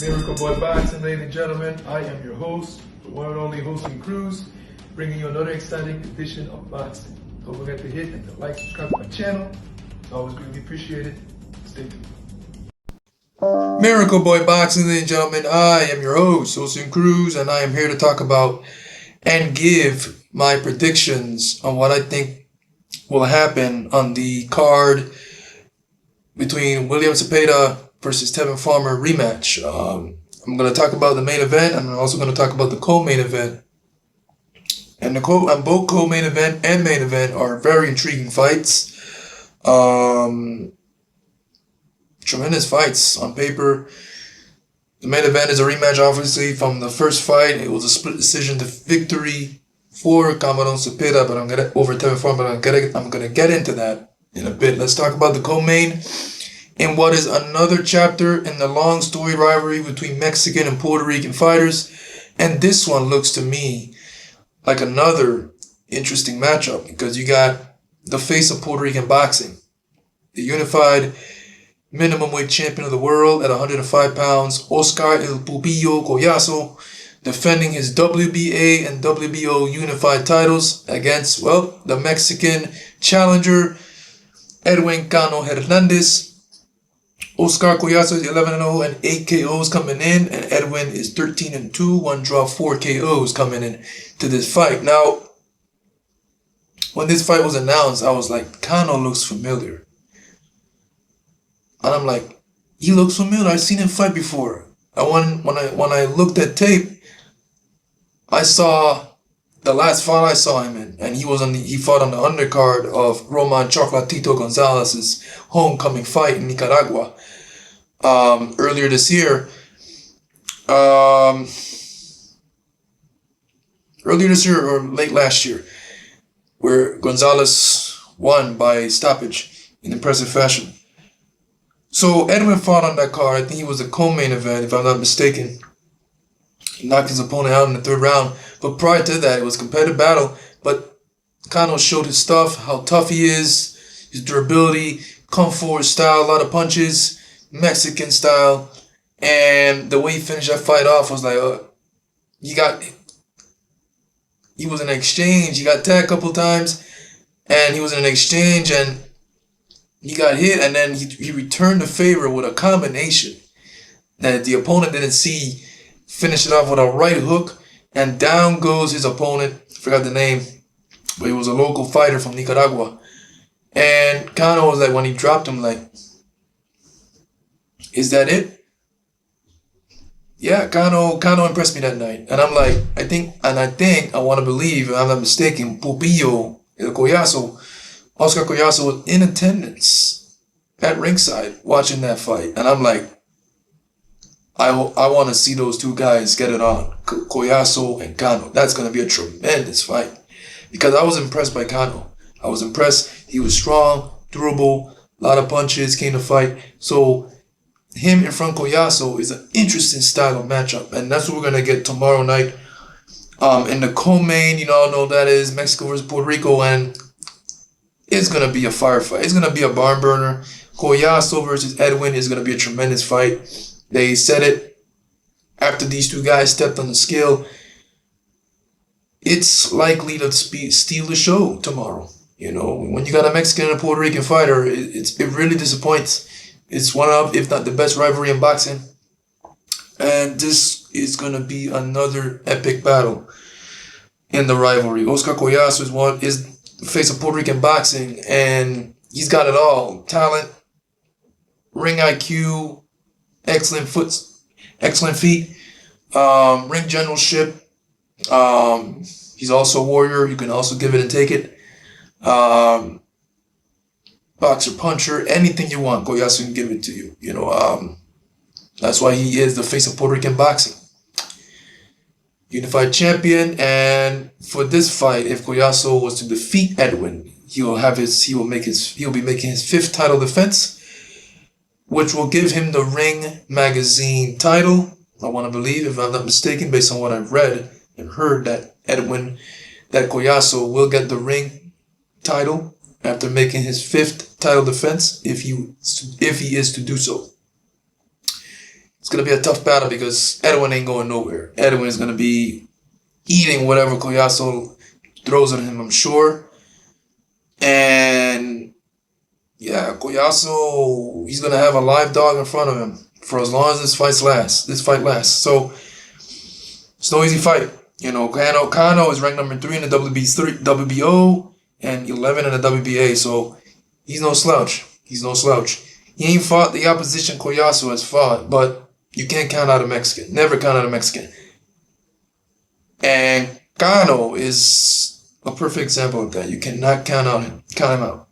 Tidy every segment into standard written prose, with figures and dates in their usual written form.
Miracle Boy Boxing, ladies and gentlemen. I am your host, the one and only Hosting Cruz, bringing you another exciting edition of boxing. Don't forget to hit and to like, subscribe to my channel. It's always greatly appreciated. Stay tuned. Miracle Boy Boxing, ladies and gentlemen. I am your host, Hosting Cruz, and I am here to talk about and give my predictions on what I think will happen on the card between William Zepeda versus Tevin Farmer rematch. I'm going to talk about the main event, and I'm also going to talk about the co-main event. And both co-main event and main event are very intriguing fights. Tremendous fights on paper. The main event is a rematch, obviously, from the first fight. It was a split decision to victory for Cameron Zepeda, but I'm gonna over Tevin Farmer. I'm gonna get into that in a bit. Let's talk about the co-main in what is another chapter in the long story rivalry between Mexican and Puerto Rican fighters. And this one looks to me like another interesting matchup because you got the face of Puerto Rican boxing, the unified minimum weight champion of the world at 105 pounds, Oscar El Pupillo Collazo, defending his WBA and WBO unified titles against, well, the Mexican challenger, Edwin Cano Hernandez. Oscar Collazo is 11-0 and 8 KOs coming in, and Edwin is 13-2, 1 draw, 4 KOs coming in to this fight. Now, when this fight was announced, I was like, Cano looks familiar. And I'm like, he looks familiar. I've seen him fight before. And when I looked at tape, I saw the last fight I saw him in, and he fought on the undercard of Roman Chocolatito Gonzalez's homecoming fight in Nicaragua earlier this year. Earlier this year or late last year, where Gonzalez won by stoppage in impressive fashion. So Edwin fought on that card. I think he was a co-main event, if I'm not mistaken. He knocked his opponent out in the third round. But prior to that, it was a competitive battle. But Cano showed his stuff, how tough he is, his durability, kung fu style, a lot of punches, Mexican style. And the way he finished that fight off was like, he was in an exchange. He got tagged a couple times, and he was in an exchange, and he got hit, and then he returned the favor with a combination that the opponent didn't see. Finished it off with a right hook, and down goes his opponent. I forgot the name, but he was a local fighter from Nicaragua. And Cano was like, when he dropped him, like, is that it? Yeah, Cano impressed me that night. And I'm like, I want to believe, if I'm not mistaken, Pupillo, El Collazo, Oscar Collazo was in attendance at ringside watching that fight. And I'm like, I want to see those two guys get it on, Collazo and Cano. That's going to be a tremendous fight. Because I was impressed by Cano. I was impressed. He was strong, durable, a lot of punches, came to fight. So him in front of Collazo is an interesting style of matchup. And that's what we're going to get tomorrow night. In the co-main, you all know that is Mexico versus Puerto Rico. And it's going to be a firefight. It's going to be a barn burner. Collazo versus Edwin is going to be a tremendous fight. They said it after these two guys stepped on the scale. It's likely to steal the show tomorrow. You know, when you got a Mexican and a Puerto Rican fighter, it really disappoints. It's one of, if not the best rivalry in boxing. And this is going to be another epic battle in the rivalry. Oscar Collazo is the face of Puerto Rican boxing, and he's got it all. Talent, ring IQ, excellent feet, ring generalship. He's also a warrior. You can also give it and take it. Boxer, puncher, anything you want, Collazo can give it to you. You know, that's why he is the face of Puerto Rican boxing. Unified champion, and for this fight, if Collazo was to defeat Edwin, he'll be making his 5th title defense, which will give him the Ring Magazine title. I want to believe, if I'm not mistaken, based on what I've read and heard, that Collazo will get the Ring title after making his 5th title defense, if he is to do so. it's gonna be a tough battle because Edwin ain't going nowhere. Edwin is gonna be eating whatever Collazo throws at him, I'm sure. And yeah, Collazo, he's gonna have a live dog in front of him for as long as this fight lasts. So it's no easy fight. You know, Cano is ranked number 3 in the WBO and 11 in the WBA. So he's no slouch. He ain't fought the opposition Collazo has fought, but you can't count out a Mexican. Never count out a Mexican. And Cano is a perfect example of that. You cannot count him out.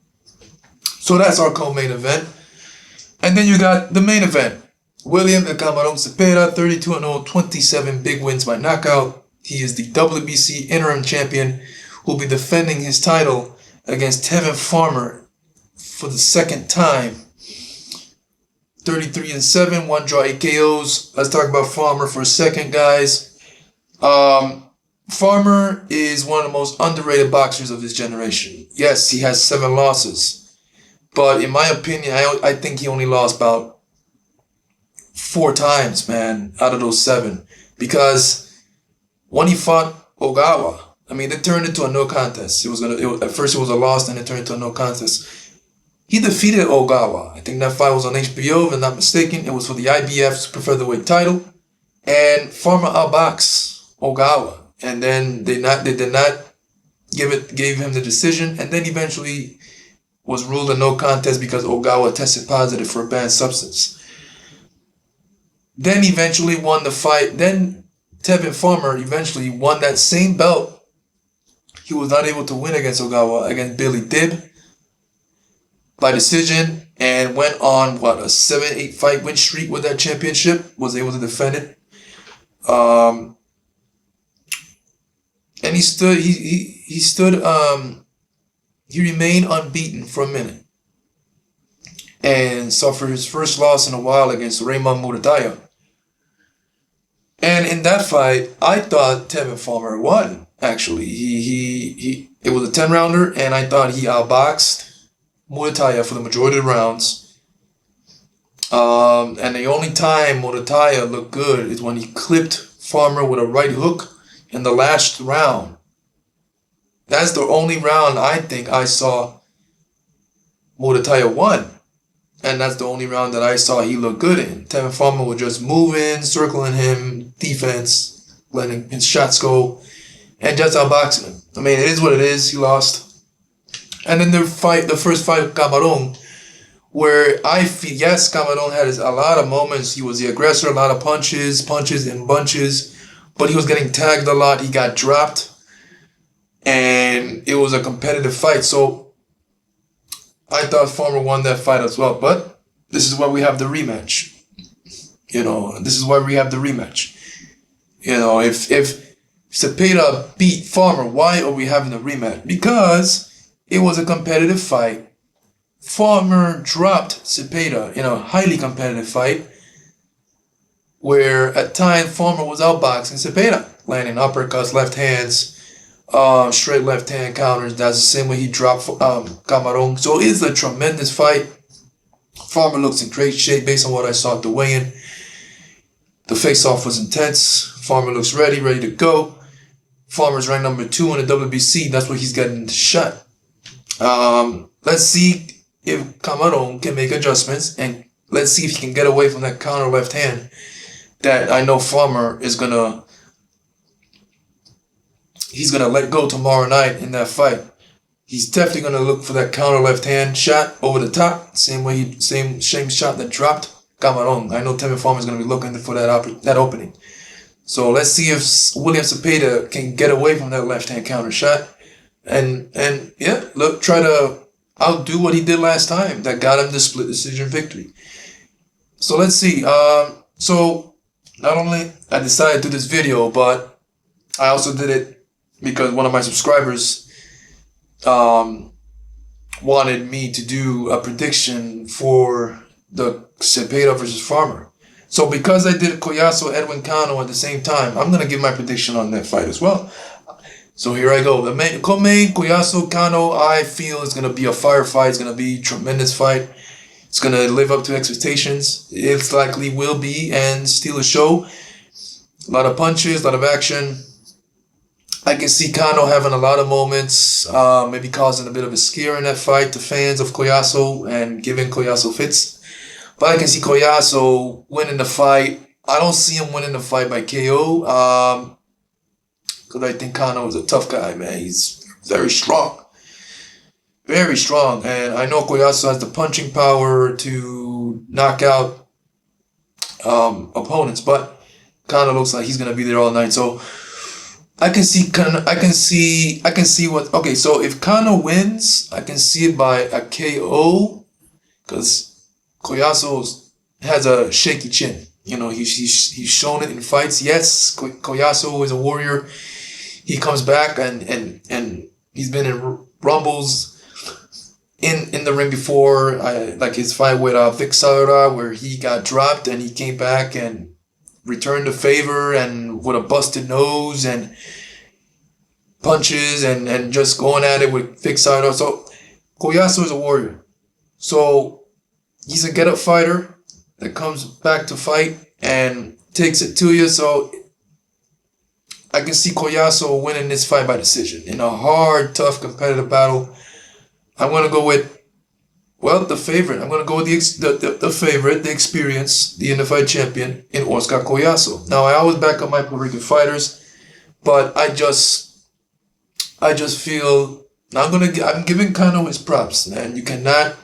So that's our co-main event. And then you got the main event. William El Camarón Zepeda, 32-0, 27 big wins by knockout. He is the WBC interim champion who will be defending his title against Tevin Farmer for the second time. 33-7, 1 draw, 8 KOs. Let's talk about Farmer for a second, guys. Farmer is one of the most underrated boxers of his generation. Yes, he has 7 losses. But in my opinion, I think he only lost about 4 times, man, out of those 7. Because when he fought Ogawa, I mean, it turned into a no contest. At first it was a loss, then it turned into a no contest. He defeated Ogawa. I think that fight was on HBO, if I'm not mistaken. It was for the IBF super featherweight title. And Farmer outboxed Ogawa. And then they did not gave him the decision. And then eventually was ruled a no contest because Ogawa tested positive for a banned substance. Then eventually won the fight. Then Tevin Farmer eventually won that same belt. He was not able to win against Ogawa, against Billy Dib, by decision, and went on, a 7-8 fight win streak with that championship, was able to defend it. And he remained unbeaten for a minute and suffered his first loss in a while against Raymond Murataya. And in that fight, I thought Tevin Farmer won, actually. It was a 10-rounder, and I thought he outboxed Murataya for the majority of the rounds. And the only time Murataya looked good is when he clipped Farmer with a right hook in the last round. That's the only round I think I saw Murataya won. And that's the only round that I saw he looked good in. Tevin Farmer was just moving, circling him, defense, letting his shots go, and just outboxing him. I mean, it is what it is. He lost. And then the first fight with Camarón, where I feel, yes, Camarón had a lot of moments. He was the aggressor, a lot of punches and bunches, but he was getting tagged a lot. He got dropped, and it was a competitive fight. So I thought Farmer won that fight as well, but this is why we have the rematch. You know, this is why we have the rematch. You know, if Zepeda beat Farmer, why are we having a rematch? Because it was a competitive fight. Farmer dropped Zepeda in a highly competitive fight where at times Farmer was outboxing Zepeda, landing uppercuts, left hands, straight left hand counters. That's the same way he dropped Camarón. So it's a tremendous fight. Farmer looks in great shape based on what I saw at the weigh-in. The face-off was intense. Farmer looks ready to go. Farmer's ranked number 2 in the WBC. That's where he's getting the shot. Let's see if Camarón can make adjustments, and let's see if he can get away from that counter left hand that I know Farmer is he's gonna let go tomorrow night in that fight. He's definitely gonna look for that counter left hand shot over the top, same shot that dropped Camarón. I know Tevin Farmer is gonna be looking for that opening. So let's see if William Zepeda can get away from that left hand counter shot, and yeah, try to outdo what he did last time that got him the split decision victory. So let's see. So not only I decided to do this video, but I also did it because one of my subscribers wanted me to do a prediction for the Zepeda versus Farmer. So because I did Collazo, Edwin Cano at the same time, I'm going to give my prediction on that fight as well. So here I go. The co-main, Collazo, Cano, I feel is going to be a fire fight. It's going to be a tremendous fight. It's it's gonna live up to expectations. It's likely will be and steal a show. A lot of punches, a lot of action. I can see Cano having a lot of moments, maybe causing a bit of a scare in that fight to fans of Collazo and giving Collazo fits. But I can see Collazo winning the fight. I don't see him winning the fight by KO, because I think Cano is a tough guy, man. He's very strong. Very strong. And I know Collazo has the punching power to knock out opponents, but Cano looks like he's gonna be there all night. So I can see what. Okay, so if Cano wins, I can see it by a KO, because Collazo has a shaky chin. You know, he's shown it in fights. Yes, Collazo is a warrior. He comes back and he's been in rumbles in the ring before, like his fight with Vic Saura, where he got dropped and he came back and returned the favor and with a busted nose and punches and just going at it with Vic Saura. So Collazo is a warrior. So he's a get-up fighter that comes back to fight and takes it to you. So I can see Collazo winning this fight by decision in a hard, tough, competitive battle. I'm going to go with, well, the favorite. I'm going to go with the favorite, the experience, the unified champion in Oscar Collazo. Now, I always back up my Puerto Rican fighters, but I just feel I'm giving Cano his props, man. You cannot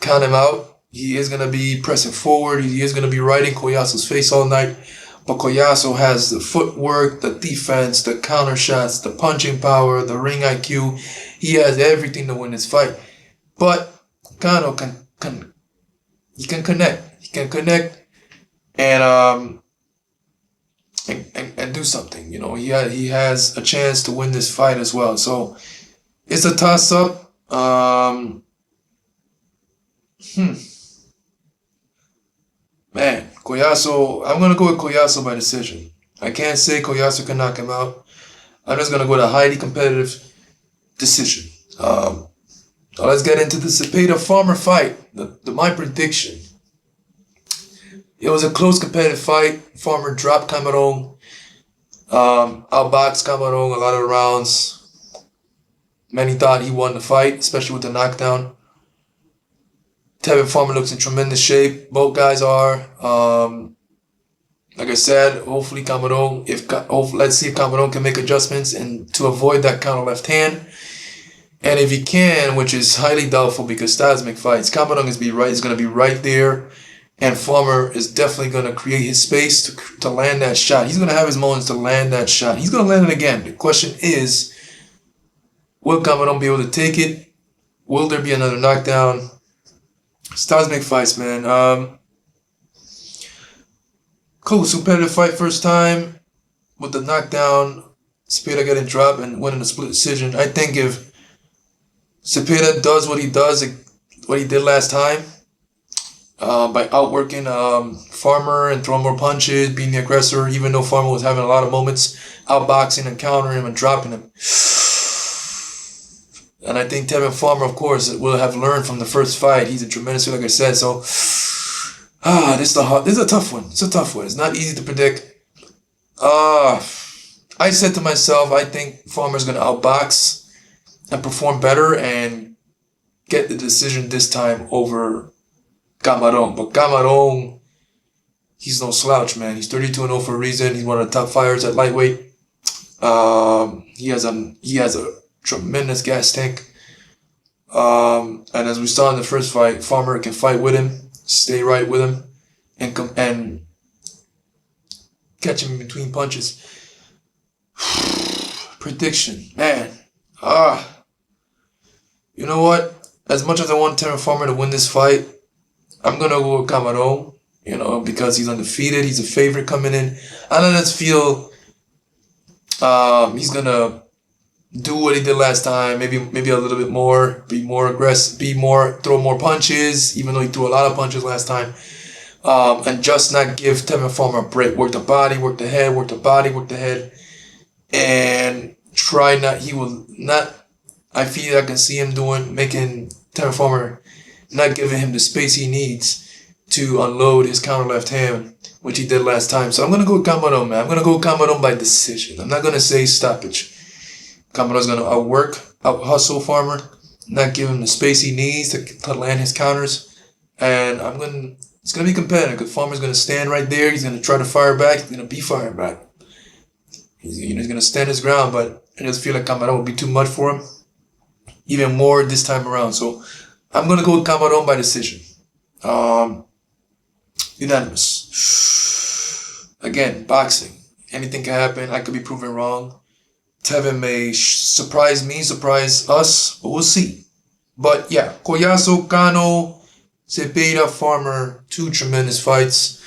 count him out. He is going to be pressing forward. He is going to be right in Collazo's face all night. But Collazo has the footwork, the defense, the counter shots, the punching power, the ring IQ. He has everything to win this fight. But Cano can connect. He can connect and do something. You know, he has a chance to win this fight as well. So it's a toss up. Man, Collazo, I'm going to go with Collazo by decision. I can't say Collazo can knock him out. I'm just going to go with a highly competitive decision. Now let's get into the Zepeda Farmer fight. My prediction. It was a close competitive fight. Farmer dropped Cameron. Outboxed Cameron a lot of rounds. Many thought he won the fight, especially with the knockdown. Tevin Farmer looks in tremendous shape. Both guys are. Like I said, hopefully Cameron, let's see if Cameron can make adjustments and to avoid that counter left hand. And if he can, which is highly doubtful because styles make fights, Cameron is going to be right there. And Farmer is definitely going to create his space to land that shot. He's going to have his moments to land that shot. He's going to land it again. The question is, will Cameron be able to take it? Will there be another knockdown? Styles make fights, man. Cool, competitive fight first time with the knockdown. Zepeda getting dropped and winning a split decision. I think if Zepeda does what he did last time, by outworking Farmer and throwing more punches, being the aggressor, even though Farmer was having a lot of moments, outboxing and countering him and dropping him. And I think Tevin Farmer, of course, will have learned from the first fight. He's a tremendous, like I said. So, this is a tough one. It's a tough one. It's not easy to predict. I said to myself, I think Farmer's going to outbox and perform better and get the decision this time over Cameron. But Cameron, he's no slouch, man. He's 32-0 for a reason. He's one of the top fighters at lightweight. He has a tremendous gas tank. And as we saw in the first fight, Farmer can fight with him, stay right with him, and catch him in between punches. Prediction, man. You know what? As much as I want Tevin Farmer to win this fight, I'm gonna go with Cameron. You know, because he's undefeated. He's a favorite coming in. I don't just feel he's gonna do what he did last time, maybe a little bit more, be more aggressive, throw more punches, even though he threw a lot of punches last time, and just not give Tevin Farmer a break. Work the body, work the head, work the body, work the head, and I feel I can see him making Tevin Farmer not giving him the space he needs to unload his counter left hand, which he did last time. So I'm going to go with Cano, man. I'm going to go Cano by decision. I'm not going to say stoppage. Cano's going to out hustle Farmer, not give him the space he needs to land his counters. And it's going to be competitive because Farmer's going to stand right there. He's going to try to fire back. He's going to be fired back. He's going to stand his ground, but I just feel like Cano will be too much for him. Even more this time around. So I'm going to go with Cano by decision. Unanimous. Again, boxing. Anything can happen. I could be proven wrong. Tevin may surprise me, surprise us, but we'll see. But yeah, Collazo, Cano, Zepeda, Farmer, 2 tremendous fights.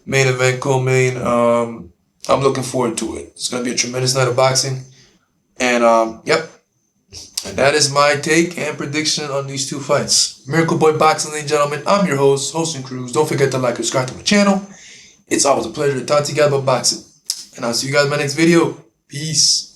Main event, co-main. I'm looking forward to it. It's going to be a tremendous night of boxing. And yep. And that is my take and prediction on these 2 fights. Miracle Boy Boxing, ladies and gentlemen. I'm your host, Hosting Cruz. Don't forget to like and subscribe to my channel. It's always a pleasure to talk to you guys about boxing. And I'll see you guys in my next video. Peace.